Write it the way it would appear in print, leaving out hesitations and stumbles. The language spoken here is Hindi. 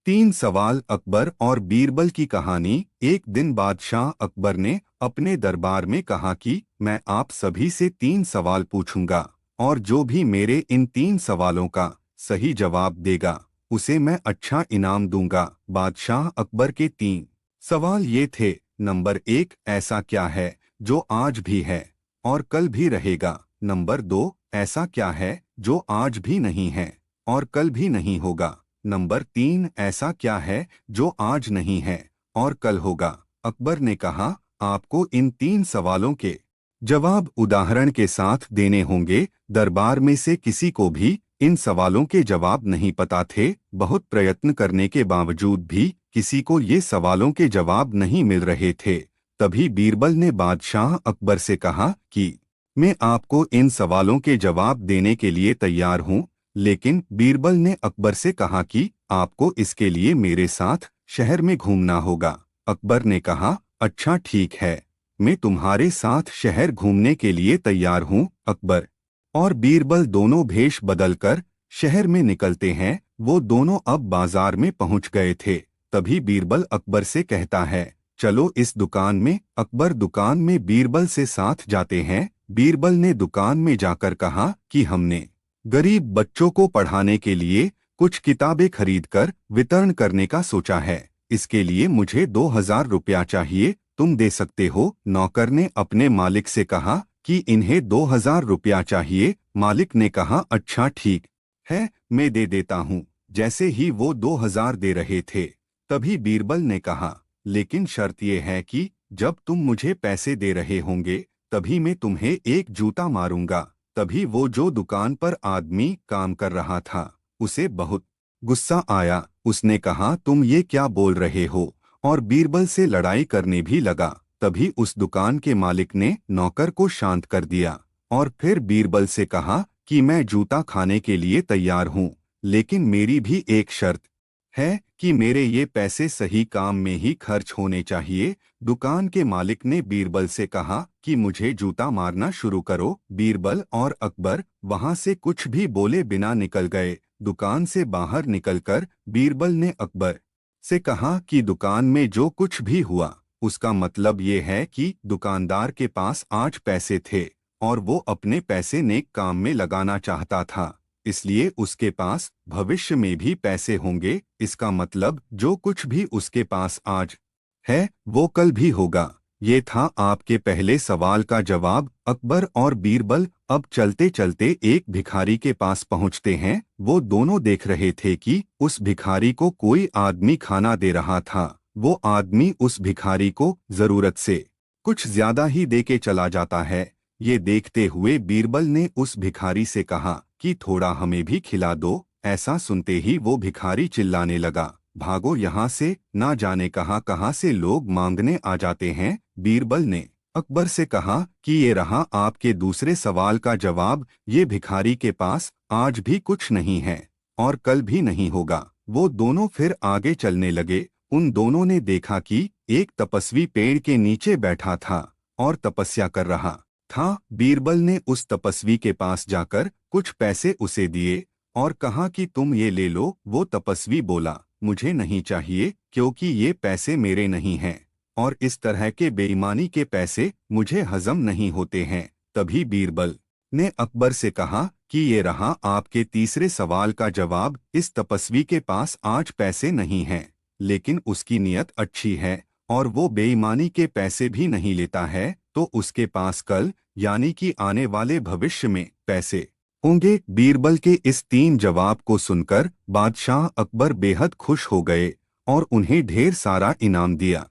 तीन सवाल अकबर और बीरबल की कहानी। एक दिन बादशाह अकबर ने अपने दरबार में कहा कि मैं आप सभी से तीन सवाल पूछूंगा और जो भी मेरे इन तीन सवालों का सही जवाब देगा उसे मैं अच्छा इनाम दूंगा। बादशाह अकबर के तीन सवाल ये थे। नंबर एक, ऐसा क्या है जो आज भी है और कल भी रहेगा? नंबर दो, ऐसा क्या है जो आज भी नहीं है और कल भी नहीं होगा? नंबर तीन, ऐसा क्या है जो आज नहीं है और कल होगा? अकबर ने कहा, आपको इन तीन सवालों के जवाब उदाहरण के साथ देने होंगे। दरबार में से किसी को भी इन सवालों के जवाब नहीं पता थे। बहुत प्रयत्न करने के बावजूद भी किसी को ये सवालों के जवाब नहीं मिल रहे थे। तभी बीरबल ने बादशाह अकबर से कहा कि मैं आपको इन सवालों के जवाब देने के लिए तैयार हूँ। लेकिन बीरबल ने अकबर से कहा कि आपको इसके लिए मेरे साथ शहर में घूमना होगा। अकबर ने कहा, अच्छा ठीक है, मैं तुम्हारे साथ शहर घूमने के लिए तैयार हूँ। अकबर और बीरबल दोनों भेष बदलकर शहर में निकलते हैं। वो दोनों अब बाजार में पहुंच गए थे। तभी बीरबल अकबर से कहता है, चलो इस दुकान में। अकबर दुकान में बीरबल से साथ जाते हैं। बीरबल ने दुकान में जाकर कहा कि हमने गरीब बच्चों को पढ़ाने के लिए कुछ किताबें खरीदकर वितरण करने का सोचा है। इसके लिए मुझे 2000 रुपया चाहिए, तुम दे सकते हो? नौकर ने अपने मालिक से कहा कि इन्हें 2000 रुपया चाहिए। मालिक ने कहा, अच्छा ठीक है, मैं दे देता हूँ। जैसे ही वो 2000 दे रहे थे तभी बीरबल ने कहा, लेकिन शर्त ये है कि जब तुम मुझे पैसे दे रहे होंगे तभी मैं तुम्हें एक जूता मारूंगा। तभी वो जो दुकान पर आदमी काम कर रहा था उसे बहुत गुस्सा आया। उसने कहा, तुम ये क्या बोल रहे हो? और बीरबल से लड़ाई करने भी लगा। तभी उस दुकान के मालिक ने नौकर को शांत कर दिया और फिर बीरबल से कहा कि मैं जूता खाने के लिए तैयार हूँ, लेकिन मेरी भी एक शर्त है कि मेरे ये पैसे सही काम में ही खर्च होने चाहिए। दुकान के मालिक ने बीरबल से कहा कि मुझे जूता मारना शुरू करो। बीरबल और अकबर वहां से कुछ भी बोले बिना निकल गए। दुकान से बाहर निकलकर बीरबल ने अकबर से कहा कि दुकान में जो कुछ भी हुआ उसका मतलब ये है कि दुकानदार के पास आज पैसे थे और वो अपने पैसे नेक काम में लगाना चाहता था, इसलिए उसके पास भविष्य में भी पैसे होंगे। इसका मतलब जो कुछ भी उसके पास आज है वो कल भी होगा। ये था आपके पहले सवाल का जवाब। अकबर और बीरबल अब चलते चलते एक भिखारी के पास पहुंचते हैं। वो दोनों देख रहे थे कि उस भिखारी को कोई आदमी खाना दे रहा था। वो आदमी उस भिखारी को जरूरत से कुछ ज्यादा ही दे के चला जाता है। ये देखते हुए बीरबल ने उस भिखारी से कहा कि थोड़ा हमें भी खिला दो। ऐसा सुनते ही वो भिखारी चिल्लाने लगा, भागो यहाँ से, ना जाने कहाँ से लोग मांगने आ जाते हैं। बीरबल ने अकबर से कहा कि ये रहा आपके दूसरे सवाल का जवाब। ये भिखारी के पास आज भी कुछ नहीं है और कल भी नहीं होगा। वो दोनों फिर आगे चलने लगे। उन दोनों ने देखा कि एक तपस्वी पेड़ के नीचे बैठा था और तपस्या कर रहा था। बीरबल ने उस तपस्वी के पास जाकर कुछ पैसे उसे दिए और कहा कि तुम ये ले लो। वो तपस्वी बोला, मुझे नहीं चाहिए, क्योंकि ये पैसे मेरे नहीं हैं और इस तरह के बेईमानी के पैसे मुझे हजम नहीं होते हैं। तभी बीरबल ने अकबर से कहा कि ये रहा आपके तीसरे सवाल का जवाब। इस तपस्वी के पास आज पैसे नहीं हैं, लेकिन उसकी नीयत अच्छी है और वो बेईमानी के पैसे भी नहीं लेता है, तो उसके पास कल यानी कि आने वाले भविष्य में पैसे होंगे। बीरबल के इस तीन जवाब को सुनकर बादशाह अकबर बेहद खुश हो गए और उन्हें ढेर सारा इनाम दिया।